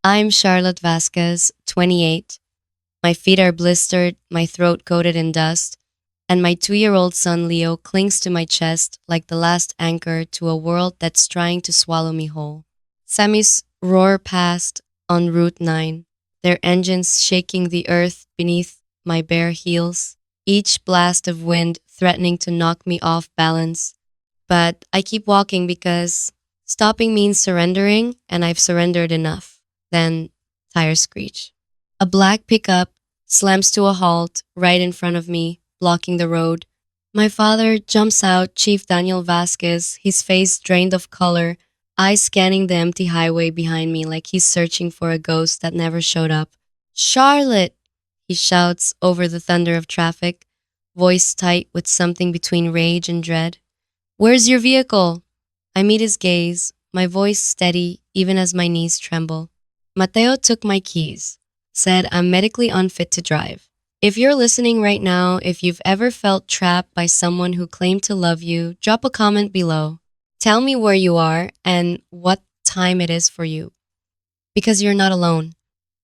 I'm Charlotte Vasquez, 28. My feet are blistered, my throat coated in dust, and my 2 year old son Leo clings to my chest like the last anchor to a world that's trying to swallow me whole. Semis roar past on Route 9, their engines shaking the earth beneath my bare heels, each blast of wind threatening to knock me off balance. But I keep walking because stopping means surrendering, and I've surrendered enough. Then tires screech. A black pickup slams to a halt right in front of me, blocking the road. My father jumps out, Chief Daniel Vasquez, his face drained of color, eyes scanning the empty highway behind me like he's searching for a ghost that never showed up. Charlotte! He shouts over the thunder of traffic, voice tight with something between rage and dread. Where's your vehicle? I meet his gaze, my voice steady even as my knees tremble. Mateo took my keys, said I'm medically unfit to drive. If you're listening right now, if you've ever felt trapped by someone who claimed to love you, drop a comment below. Tell me where you are and what time it is for you, because you're not alone.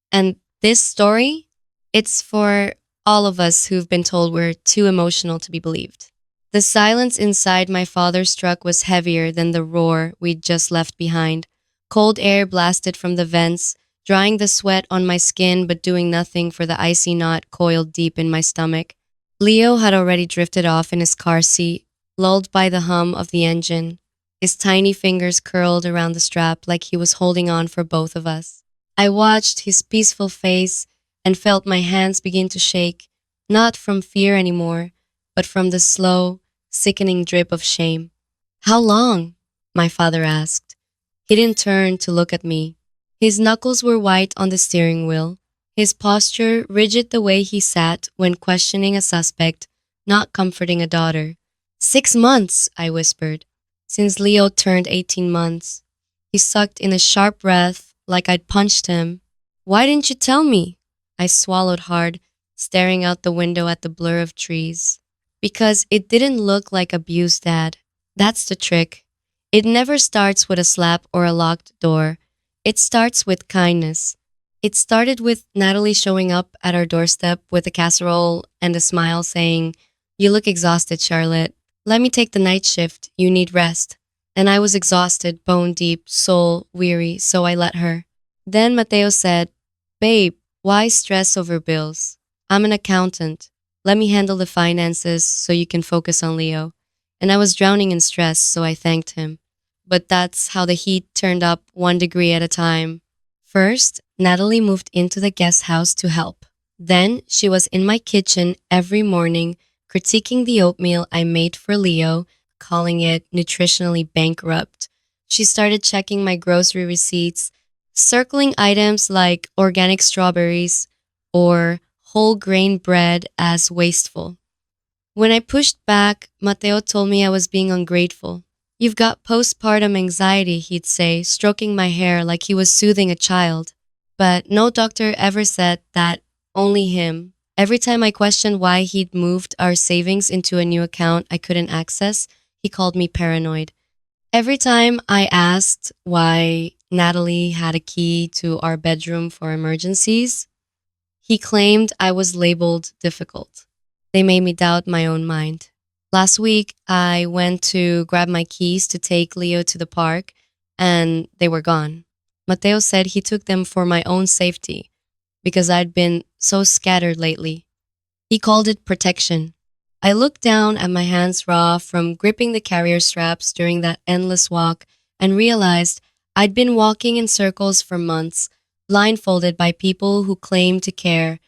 And this story, it's for all of us who've been told we're too emotional to be believed. The silence inside my father's truck was heavier than the roar we'd just left behind. Cold air blasted from the vents, drying the sweat on my skin but doing nothing for the icy knot coiled deep in my stomach. Leo had already drifted off in his car seat, lulled by the hum of the engine, his tiny fingers curled around the strap like he was holding on for both of us. I watched his peaceful face and felt my hands begin to shake, not from fear anymore, but from the slow, sickening drip of shame. How long? My father asked. He didn't turn to look at me. His knuckles were white on the steering wheel, his posture rigid the way he sat when questioning a suspect, not comforting a daughter. 6 months, I whispered. Since Leo turned 18 months. He sucked in a sharp breath like I'd punched him. Why didn't you tell me? I swallowed hard, staring out the window at the blur of trees. Because it didn't look like abuse, Dad. That's the trick. It never starts with a slap or a locked door. It starts with kindness. It started with Natalie showing up at our doorstep with a casserole and a smile saying, You look exhausted, Charlotte. Let me take the night shift. You need rest. And I was exhausted, bone deep, soul weary, so I let her. Then Mateo said, Babe, why stress over bills? I'm an accountant. Let me handle the finances so you can focus on Leo. And I was drowning in stress, so I thanked him. But that's how the heat turned up 1 degree at a time. First, Natalie moved into the guest house to help. Then she was in my kitchen every morning, critiquing the oatmeal I made for Leo, calling it nutritionally bankrupt. She started checking my grocery receipts, circling items like organic strawberries or whole grain bread as wasteful. When I pushed back, Mateo told me I was being ungrateful. You've got postpartum anxiety, he'd say, stroking my hair like he was soothing a child. But no doctor ever said that, only him. Every time I questioned why he'd moved our savings into a new account I couldn't access, he called me paranoid. Every time I asked why Natalie had a key to our bedroom for emergencies, he claimed I was labeled difficult. They made me doubt my own mind. Last week, I went to grab my keys to take Leo to the park, and they were gone. Mateo said he took them for my own safety because I'd been so scattered lately. He called it protection. I looked down at my hands raw from gripping the carrier straps during that endless walk and realized I'd been walking in circles for months, blindfolded by people who claimed to care.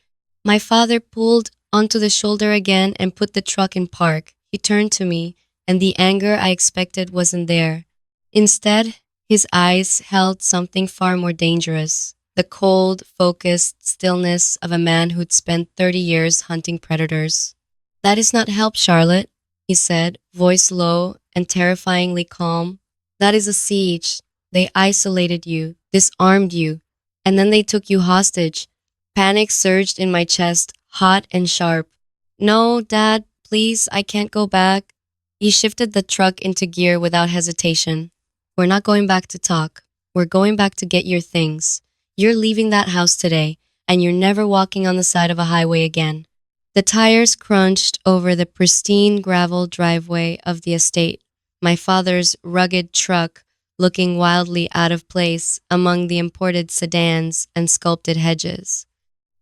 My father pulled onto the shoulder again and put the truck in park. He turned to me, and the anger I expected wasn't there. Instead, his eyes held something far more dangerous, the cold, focused stillness of a man who'd spent 30 years hunting predators. That is not help, Charlotte, he said, voice low and terrifyingly calm. That is a siege. They isolated you, disarmed you, and then they took you hostage. Panic surged in my chest, hot and sharp. No, Dad, please, I can't go back. He shifted the truck into gear without hesitation. We're not going back to talk. We're going back to get your things. You're leaving that house today, and you're never walking on the side of a highway again. The tires crunched over the pristine gravel driveway of the estate, my father's rugged truck looking wildly out of place among the imported sedans and sculpted hedges.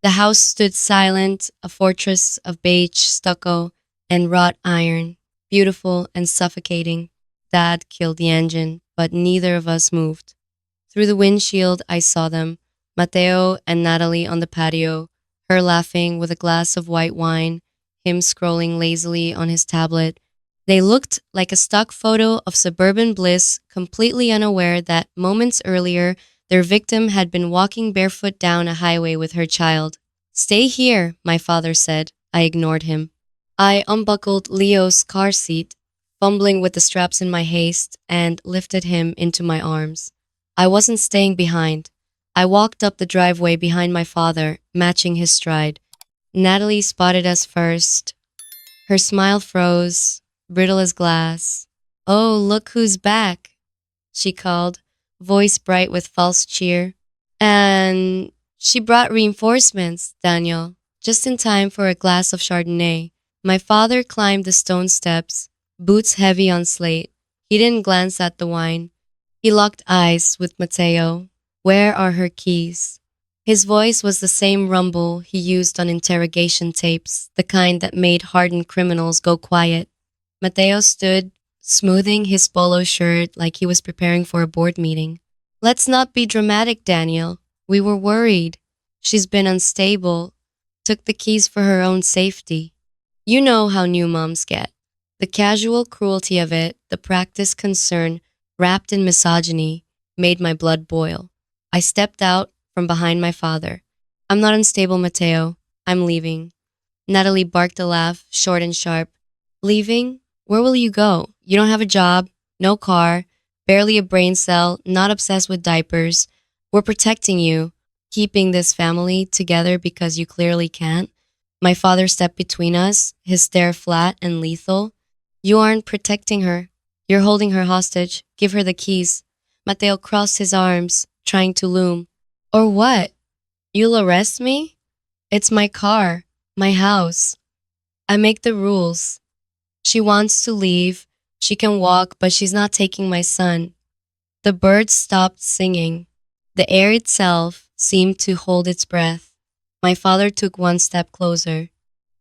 The house stood silent, a fortress of beige stucco and wrought iron, beautiful and suffocating. Dad killed the engine, but neither of us moved. Through the windshield, I saw them, Mateo and Natalie on the patio, her laughing with a glass of white wine, him scrolling lazily on his tablet. They looked like a stock photo of suburban bliss, completely unaware that moments earlier their victim had been walking barefoot down a highway with her child. Stay here, my father said. I ignored him. I unbuckled Leo's car seat, fumbling with the straps in my haste, and lifted him into my arms. I wasn't staying behind. I walked up the driveway behind my father, matching his stride. Natalie spotted us first. Her smile froze, brittle as glass. Oh, look who's back, she called, voice bright with false cheer. And she brought reinforcements, Daniel, just in time for a glass of Chardonnay. My father climbed the stone steps, boots heavy on slate. He didn't glance at the wine. He locked eyes with Mateo. Where are her keys? His voice was the same rumble he used on interrogation tapes, the kind that made hardened criminals go quiet. Mateo stood, smoothing his polo shirt like he was preparing for a board meeting. Let's not be dramatic, Daniel. We were worried. She's been unstable. Took the keys for her own safety. You know how new moms get. The casual cruelty of it, the practiced concern, wrapped in misogyny, made my blood boil. I stepped out from behind my father. I'm not unstable, Mateo. I'm leaving. Natalie barked a laugh, short and sharp. Leaving? Where will you go? You don't have a job, no car, barely a brain cell, not obsessed with diapers. We're protecting you, keeping this family together because you clearly can't. My father stepped between us, his stare flat and lethal. You aren't protecting her. You're holding her hostage. Give her the keys. Mateo crossed his arms, trying to loom. Or what? You'll arrest me? It's my car, my house. I make the rules. She wants to leave. She can walk, but she's not taking my son. The birds stopped singing. The air itself seemed to hold its breath. My father took one step closer.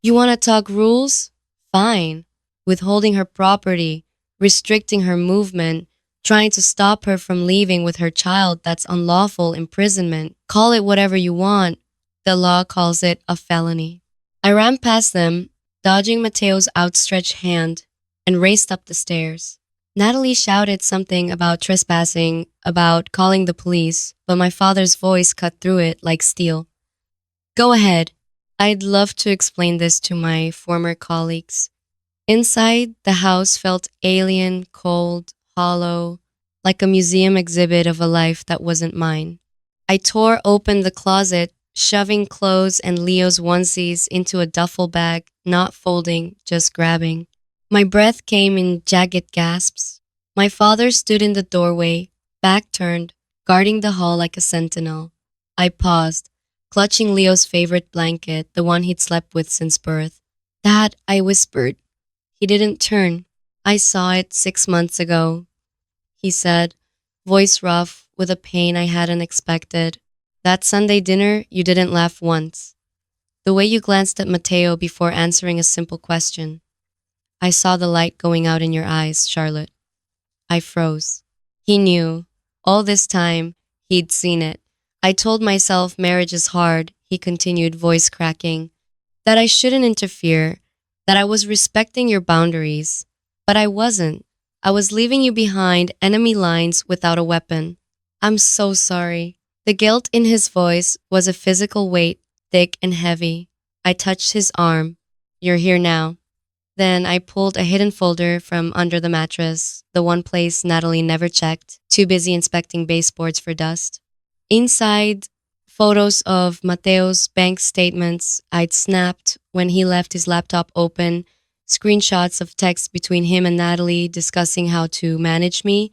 You want to talk rules? Fine. Withholding her property, restricting her movement, trying to stop her from leaving with her child, that's unlawful imprisonment. Call it whatever you want. The law calls it a felony. I ran past them, dodging Mateo's outstretched hand, and raced up the stairs. Natalie shouted something about trespassing, about calling the police, but my father's voice cut through it like steel. Go ahead. I'd love to explain this to my former colleagues. Inside, the house felt alien, cold, hollow, like a museum exhibit of a life that wasn't mine. I tore open the closet, shoving clothes and Leo's onesies into a duffel bag, not folding, just grabbing. My breath came in jagged gasps. My father stood in the doorway, back turned, guarding the hall like a sentinel. I paused, clutching Leo's favorite blanket, the one he'd slept with since birth. Dad, I whispered. He didn't turn. I saw it 6 months ago, he said, voice rough with a pain I hadn't expected. That Sunday dinner, you didn't laugh once. The way you glanced at Mateo before answering a simple question. I saw the light going out in your eyes, Charlotte. I froze. He knew. All this time, he'd seen it. I told myself marriage is hard, he continued, voice cracking, that I shouldn't interfere, that I was respecting your boundaries. But I wasn't. I was leaving you behind enemy lines without a weapon. I'm so sorry. The guilt in his voice was a physical weight, thick and heavy. I touched his arm. You're here now. Then I pulled a hidden folder from under the mattress, the one place Natalie never checked, too busy inspecting baseboards for dust. Inside, photos of Mateo's bank statements I'd snapped when he left his laptop open, screenshots of texts between him and Natalie discussing how to manage me,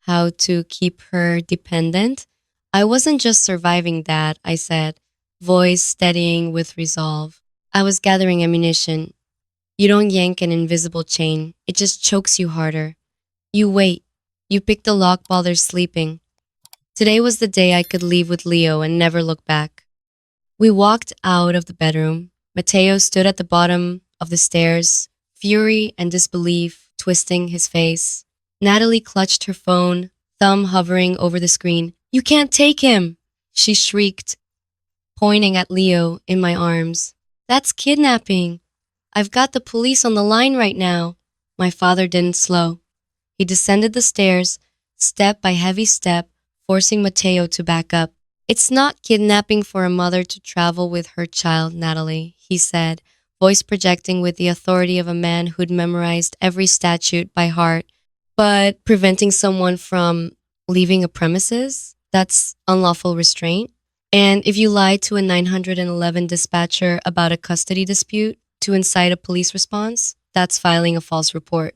how to keep her dependent. I wasn't just surviving that, I said, voice steadying with resolve. I was gathering ammunition. You don't yank an invisible chain, it just chokes you harder. You wait. You pick the lock while they're sleeping. Today was the day I could leave with Leo and never look back. We walked out of the bedroom. Mateo stood at the bottom of the stairs, fury and disbelief twisting his face. Natalie clutched her phone, thumb hovering over the screen. You can't take him! She shrieked, pointing at Leo in my arms. That's kidnapping. I've got the police on the line right now. My father didn't slow. He descended the stairs, step by heavy step, forcing Mateo to back up. It's not kidnapping for a mother to travel with her child, Natalie, he said, voice projecting with the authority of a man who'd memorized every statute by heart. But preventing someone from leaving a premises? That's unlawful restraint. And if you lie to a 911 dispatcher about a custody dispute to incite a police response, that's filing a false report.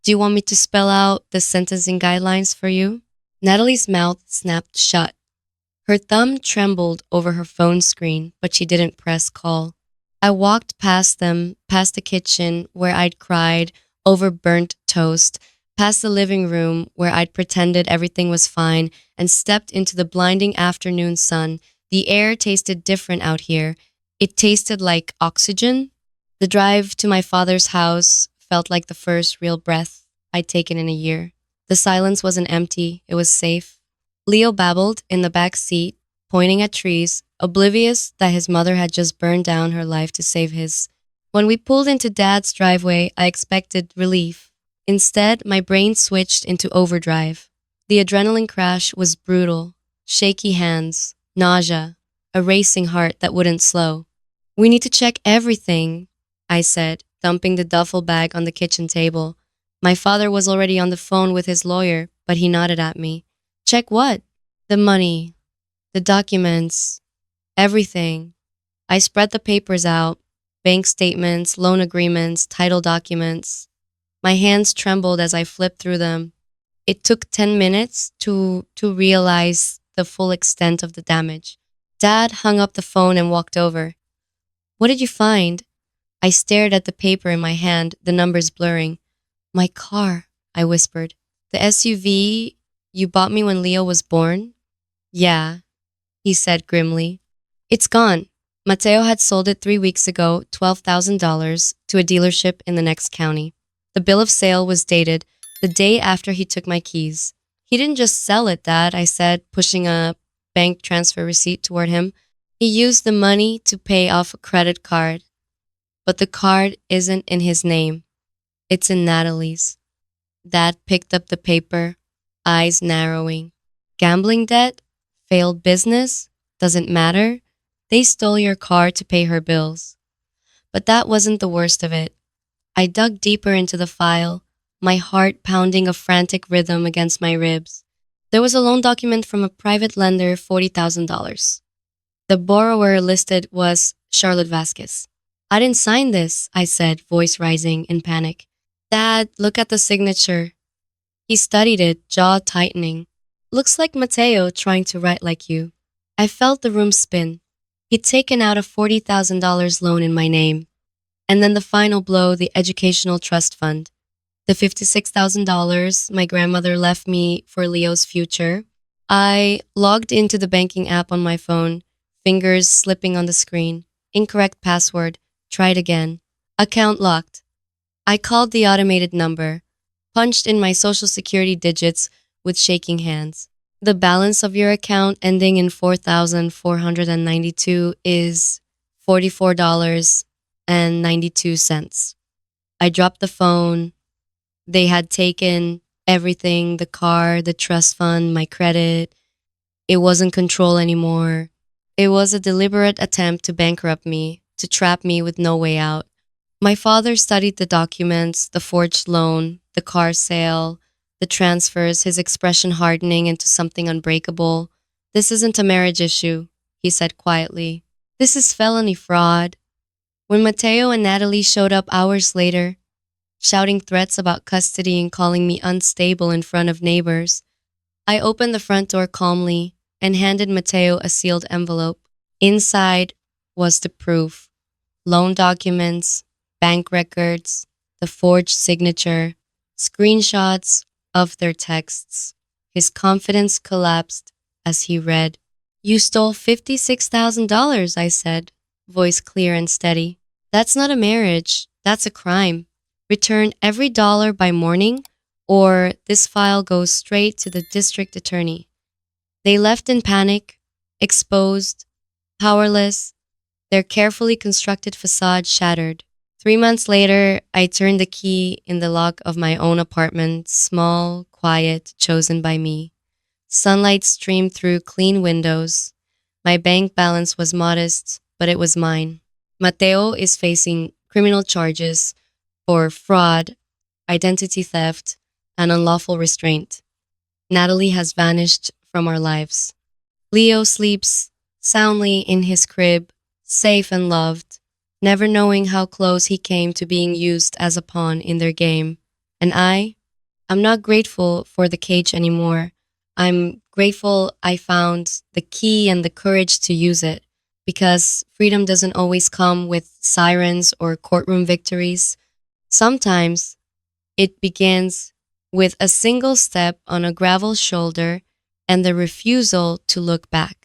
Do you want me to spell out the sentencing guidelines for you? Natalie's mouth snapped shut. Her thumb trembled over her phone screen, but she didn't press call. I walked past them, past the kitchen where I'd cried over burnt toast, past the living room where I'd pretended everything was fine, and stepped into the blinding afternoon sun. The air tasted different out here. It tasted like oxygen. The drive to my father's house felt like the first real breath I'd taken in a year. The silence wasn't empty, it was safe. Leo babbled in the back seat, pointing at trees, oblivious that his mother had just burned down her life to save his. When we pulled into Dad's driveway, I expected relief. Instead, my brain switched into overdrive. The adrenaline crash was brutal. Shaky hands, nausea, a racing heart that wouldn't slow. We need to check everything, I said, thumping the duffel bag on the kitchen table. My father was already on the phone with his lawyer, but he nodded at me. Check what? The money, the documents, everything. I spread the papers out, bank statements, loan agreements, title documents. My hands trembled as I flipped through them. It took 10 minutes to realize the full extent of the damage. Dad hung up the phone and walked over. What did you find? I stared at the paper in my hand, the numbers blurring. My car, I whispered. The SUV you bought me when Leo was born? Yeah, he said grimly. It's gone. Mateo had sold it 3 weeks ago, $12,000, to a dealership in the next county. The bill of sale was dated the day after he took my keys. He didn't just sell it, Dad, I said, pushing a bank transfer receipt toward him. He used the money to pay off a credit card. But the card isn't in his name. It's in Natalie's. Dad picked up the paper, eyes narrowing. Gambling debt? Failed business? Doesn't matter? They stole your car to pay her bills. But that wasn't the worst of it. I dug deeper into the file, my heart pounding a frantic rhythm against my ribs. There was a loan document from a private lender, $40,000. The borrower listed was Charlotte Vasquez. I didn't sign this, I said, voice rising in panic. Dad, look at the signature. He studied it, jaw tightening. Looks like Mateo trying to write like you. I felt the room spin. He'd taken out a $40,000 loan in my name. And then the final blow, the educational trust fund. The $56,000 my grandmother left me for Leo's future. I logged into the banking app on my phone, fingers slipping on the screen. Incorrect password. Tried again. Account locked. I called the automated number, punched in my social security digits with shaking hands. The balance of your account ending in 4,492 is $44.92. I dropped the phone. They had taken everything, the car, the trust fund, my credit. It wasn't control anymore. It was a deliberate attempt to bankrupt me, to trap me with no way out. My father studied the documents, the forged loan, the car sale, the transfers, his expression hardening into something unbreakable. This isn't a marriage issue, he said quietly. This is felony fraud. When Mateo and Natalie showed up hours later, shouting threats about custody and calling me unstable in front of neighbors, I opened the front door calmly. and handed Mateo a sealed envelope. Inside was the proof: loan documents, bank records, the forged signature, screenshots of their texts. His confidence collapsed as he read. "You stole $56,000, I said, voice clear and steady. "That's not a marriage, that's a crime. Return every dollar by morning, or this file goes straight to the district attorney." They left in panic, exposed, powerless, their carefully constructed facade shattered. 3 months later, I turned the key in the lock of my own apartment, small, quiet, chosen by me. Sunlight streamed through clean windows. My bank balance was modest, but it was mine. Mateo is facing criminal charges for fraud, identity theft, and unlawful restraint. Natalie has vanished from our lives. Leo sleeps soundly in his crib, safe and loved, never knowing how close he came to being used as a pawn in their game. And I'm not grateful for the cage anymore. I'm grateful I found the key and the courage to use it, because freedom doesn't always come with sirens or courtroom victories. Sometimes it begins with a single step on a gravel shoulder and the refusal to look back.